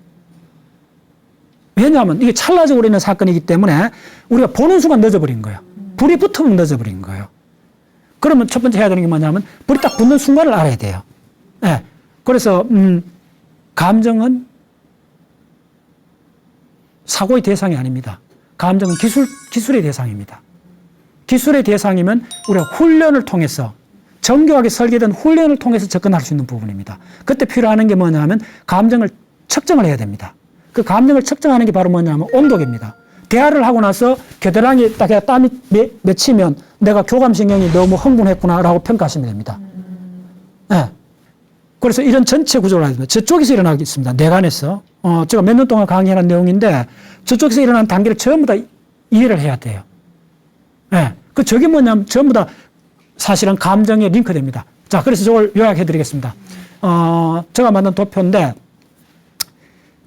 S2: 왜냐하면 이게 찰나적으로 있는 사건이기 때문에 우리가 보는 순간 늦어버린 거예요. 불이 붙으면 늦어버린 거예요. 그러면 첫 번째 해야 되는 게 뭐냐면 불이 딱 붙는 순간을 알아야 돼요. 네. 그래서 감정은 사고의 대상이 아닙니다. 감정은 기술의 대상입니다. 기술의 대상이면 우리가 훈련을 통해서 정교하게 설계된 훈련을 통해서 접근할 수 있는 부분입니다. 그때 필요한 게 뭐냐 하면 감정을 측정을 해야 됩니다. 그 감정을 측정하는 게 바로 뭐냐 하면 온도계입니다. 대화를 하고 나서 겨드랑이에 딱 땀이 맺히면 내가 교감신경이 너무 흥분했구나라고 평가하시면 됩니다. 네. 그래서 이런 전체 구조를 하게 됩니다. 저쪽에서 일어나겠습니다. 뇌관에서. 제가 몇 년 동안 강의한 내용인데 저쪽에서 일어나는 단계를 전부 다 이해를 해야 돼요. 네. 저게 뭐냐면 전부 다 사실은 감정에 링크됩니다. 자, 그래서 저걸 요약해 드리겠습니다. 제가 만든 도표인데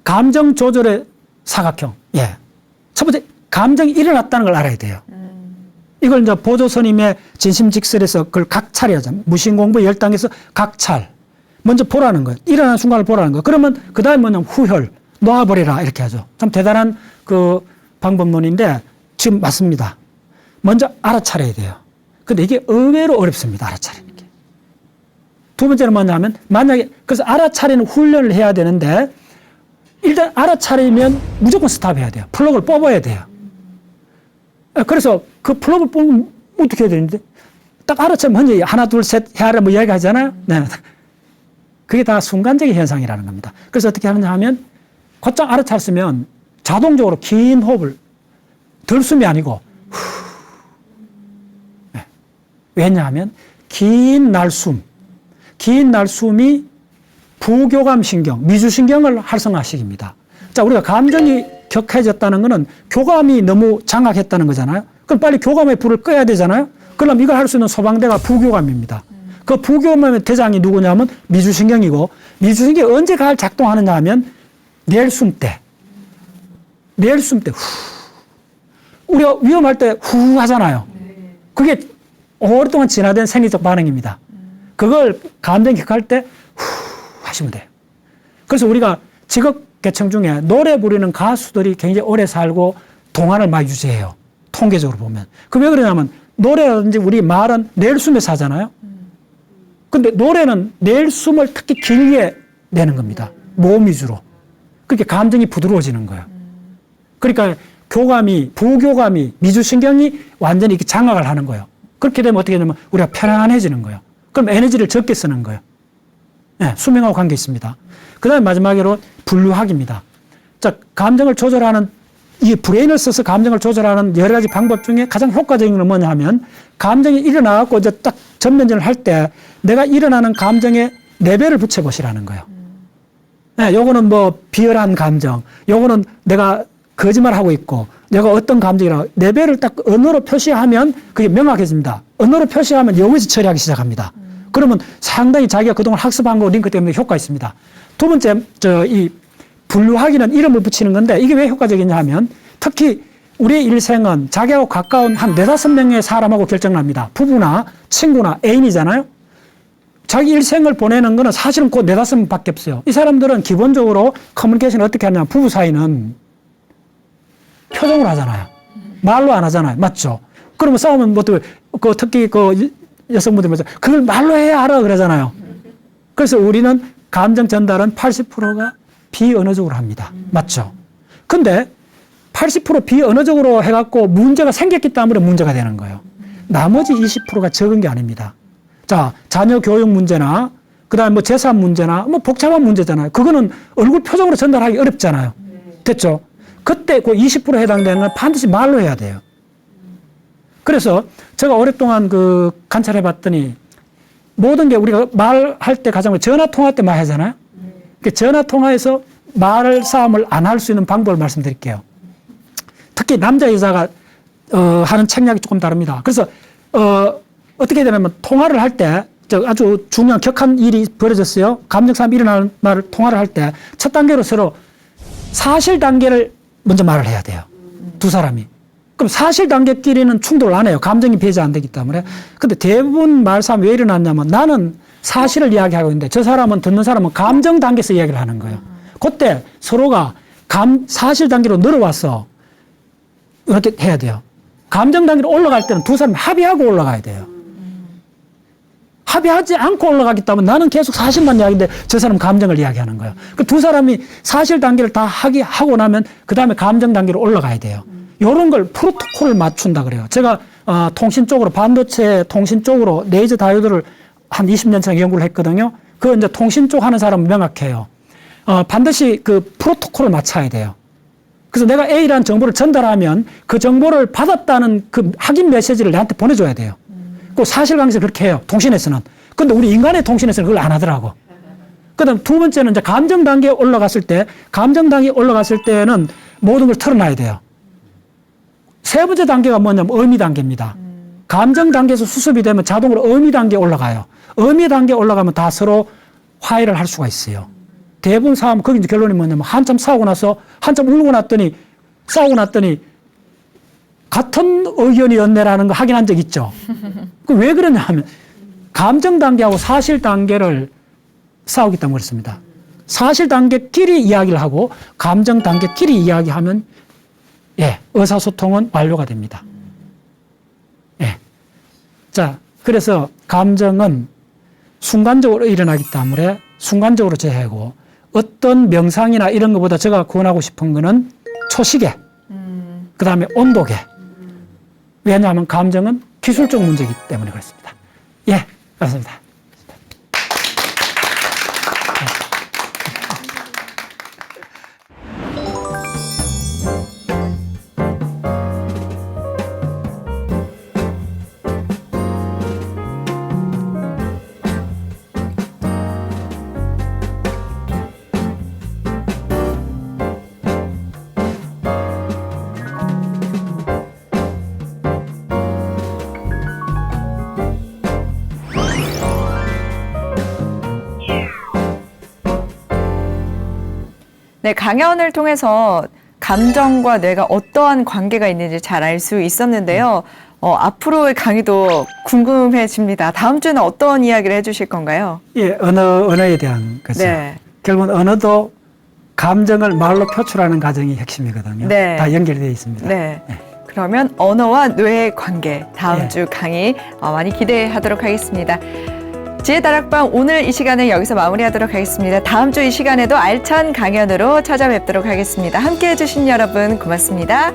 S2: 감정 조절의 사각형. 예. 첫 번째, 감정이 일어났다는 걸 알아야 돼요. 이걸 이제 보조선임의 진심직설에서 그걸 각찰이 하죠. 무신공부 10단계에서 각찰. 먼저 보라는 거예요. 일어나는 순간을 보라는 거예요. 그러면 그 다음에 뭐냐면 후혈, 놓아버리라 이렇게 하죠. 참 대단한 그 방법론인데 지금 맞습니다. 먼저 알아차려야 돼요. 근데 이게 의외로 어렵습니다. 알아차리는 게. 두 번째는 뭐냐면 만약에 그래서 알아차리는 훈련을 해야 되는데 일단 알아차리면 무조건 스탑해야 돼요. 플러그를 뽑아야 돼요. 그래서 그 플러그를 뽑으면 어떻게 해야 되는데 딱 알아차리면 먼저 하나 둘 셋 해야 뭐 이야기 하잖아요. 네. 그게 다 순간적인 현상이라는 겁니다. 그래서 어떻게 하느냐 하면 곧장 알아차렸으면 자동적으로 긴 호흡을 들숨이 아니고 네. 왜냐하면 긴 날숨이 부교감신경, 미주신경을 활성화시킵니다. 자, 우리가 감정이 격해졌다는 것은 교감이 너무 장악했다는 거잖아요. 그럼 빨리 교감의 불을 꺼야 되잖아요. 그럼 이걸 할 수 있는 소방대가 부교감입니다. 그 부교감의 대장이 누구냐면 미주신경이고 미주신경이 언제 가을 작동하느냐 하면 내일숨 때 우리가 위험할 때 후 하잖아요. 그게 오랫동안 진화된 생리적 반응입니다. 그걸 감정 격할 때 후 하시면 돼요. 그래서 우리가 직업 계층 중에 노래 부르는 가수들이 굉장히 오래 살고 동안을 많이 유지해요. 통계적으로 보면. 그 왜 그러냐면 노래라든지 우리 말은 내일숨에서 하잖아요. 근데 노래는 내일숨을 특히 길게 내는 겁니다. 모음 위주로. 그렇게 감정이 부드러워지는 거예요. 그러니까 부교감이, 미주신경이 완전히 이렇게 장악을 하는 거예요. 그렇게 되면 어떻게 되냐면 우리가 편안해지는 거예요. 그럼 에너지를 적게 쓰는 거예요. 네, 수명하고 관계 있습니다. 그 다음에 마지막으로 분류학입니다. 자, 감정을 조절하는, 이 브레인을 써서 감정을 조절하는 여러 가지 방법 중에 가장 효과적인 건 뭐냐 하면 감정이 일어나갖고 이제 딱 전면전을 할 때 내가 일어나는 감정에 레벨을 붙여보시라는 거예요. 네, 요거는 뭐 비열한 감정, 요거는 내가 거짓말하고 있고, 내가 어떤 감정이라고 레벨을 딱 언어로 표시하면 그게 명확해집니다. 언어로 표시하면 여기서 처리하기 시작합니다. 그러면 상당히 자기가 그동안 학습한 거 링크 때문에 효과가 있습니다. 두 번째, 이 분류하기는 이름을 붙이는 건데 이게 왜 효과적이냐 하면 특히 우리의 일생은 자기하고 가까운 한 4-5명의 사람하고 결정납니다. 부부나 친구나 애인이잖아요. 자기 일생을 보내는 거는 사실은 그 4-5명밖에 없어요. 이 사람들은 기본적으로 커뮤니케이션을 어떻게 하냐면 부부 사이는 표정으로 하잖아요. 말로 안 하잖아요. 맞죠? 그러면 싸우면 뭐 특히 여성분들 말씀 그걸 말로 해야 알아 그러잖아요. 그래서 우리는 감정 전달은 80%가 비언어적으로 합니다. 맞죠? 근데 80% 비언어적으로 해갖고 문제가 생겼기 때문에 문제가 되는 거예요. 나머지 20%가 적은 게 아닙니다. 자, 자녀 교육 문제나 그다음에 뭐 재산 문제나 뭐 복잡한 문제잖아요. 그거는 얼굴 표정으로 전달하기 어렵잖아요. 됐죠? 그때 그 20% 해당되는 건 반드시 말로 해야 돼요. 그래서 제가 오랫동안 그 관찰해 봤더니 모든 게 우리가 말할 때 가장 전화 통화 때 말하잖아요. 그 전화 통화에서 말 싸움을 안 할 수 있는 방법을 말씀드릴게요. 특히 남자 여자가 하는 책략이 조금 다릅니다. 그래서 어떻게 되냐면 통화를 할 때 아주 중요한 격한 일이 벌어졌어요. 감정 싸움이 일어나는 말을 통화를 할 때 첫 단계로 서로 사실 단계를 먼저 말을 해야 돼요. 두 사람이. 그럼 사실 단계끼리는 충돌을 안 해요. 감정이 배제 안 되기 때문에. 근데 대부분 말싸움이 왜 일어났냐면 나는 사실을 이야기하고 있는데 저 사람은 듣는 사람은 감정 단계에서 이야기를 하는 거예요. 그때 서로가 사실 단계로 늘어왔어. 이렇게 해야 돼요. 감정 단계로 올라갈 때는 두 사람이 합의하고 올라가야 돼요. 합의하지 않고 올라가기 때문에 나는 계속 사실만 이야기인데 저 사람은 감정을 이야기하는 거예요. 그 두 사람이 사실 단계를 다 하고 나면 그 다음에 감정 단계로 올라가야 돼요. 이런 걸 프로토콜을 맞춘다 그래요. 제가 통신 쪽으로 반도체 통신 쪽으로 레이저 다이오드를 한 20년 전에 연구를 했거든요. 그 이제 통신 쪽 하는 사람은 명확해요. 반드시 그 프로토콜을 맞춰야 돼요. 그래서 내가 A라는 정보를 전달하면 그 정보를 받았다는 그 확인 메시지를 내한테 보내줘야 돼요. 그 사실관계에서 그렇게 해요. 통신에서는. 근데 우리 인간의 통신에서는 그걸 안 하더라고. 그 다음 두 번째는 이제 감정 단계에 올라갔을 때는 모든 걸 털어놔야 돼요. 세 번째 단계가 뭐냐면 의미 단계입니다. 감정 단계에서 수습이 되면 자동으로 의미 단계에 올라가요. 의미 단계에 올라가면 다 서로 화해를 할 수가 있어요. 대부분 싸움, 거기 이제 결론이 뭐냐면 한참 싸우고 나서, 한참 울고 났더니, 싸우고 났더니, 같은 의견이었네라는 거 확인한 적 있죠. 그 왜 그러냐 하면, 감정 단계하고 사실 단계를 싸우기 때문에 그렇습니다. 사실 단계끼리 이야기를 하고, 감정 단계끼리 이야기하면, 의사소통은 완료가 됩니다. 자, 그래서 감정은 순간적으로 일어나기 때문에 순간적으로 제하고, 어떤 명상이나 이런 것보다 제가 권하고 싶은 거는 초시계, 그 다음에 온도계. 왜냐하면 감정은 기술적 문제이기 때문에 그렇습니다. 그렇습니다.
S1: 네, 강연을 통해서 감정과 뇌가 어떠한 관계가 있는지 잘 알 수 있었는데요. 앞으로의 강의도 궁금해집니다. 다음 주에는 어떤 이야기를 해주실 건가요?
S2: 언어에 대한 거죠.
S1: 네.
S2: 결국은 언어도 감정을 말로 표출하는 과정이 핵심이거든요.
S1: 네.
S2: 다 연결되어 있습니다.
S1: 네. 그러면 언어와 뇌의 관계, 다음 주 강의 많이 기대하도록 하겠습니다. 지혜다락방 오늘 이 시간을 여기서 마무리하도록 하겠습니다. 다음 주 이 시간에도 알찬 강연으로 찾아뵙도록 하겠습니다. 함께해 주신 여러분 고맙습니다.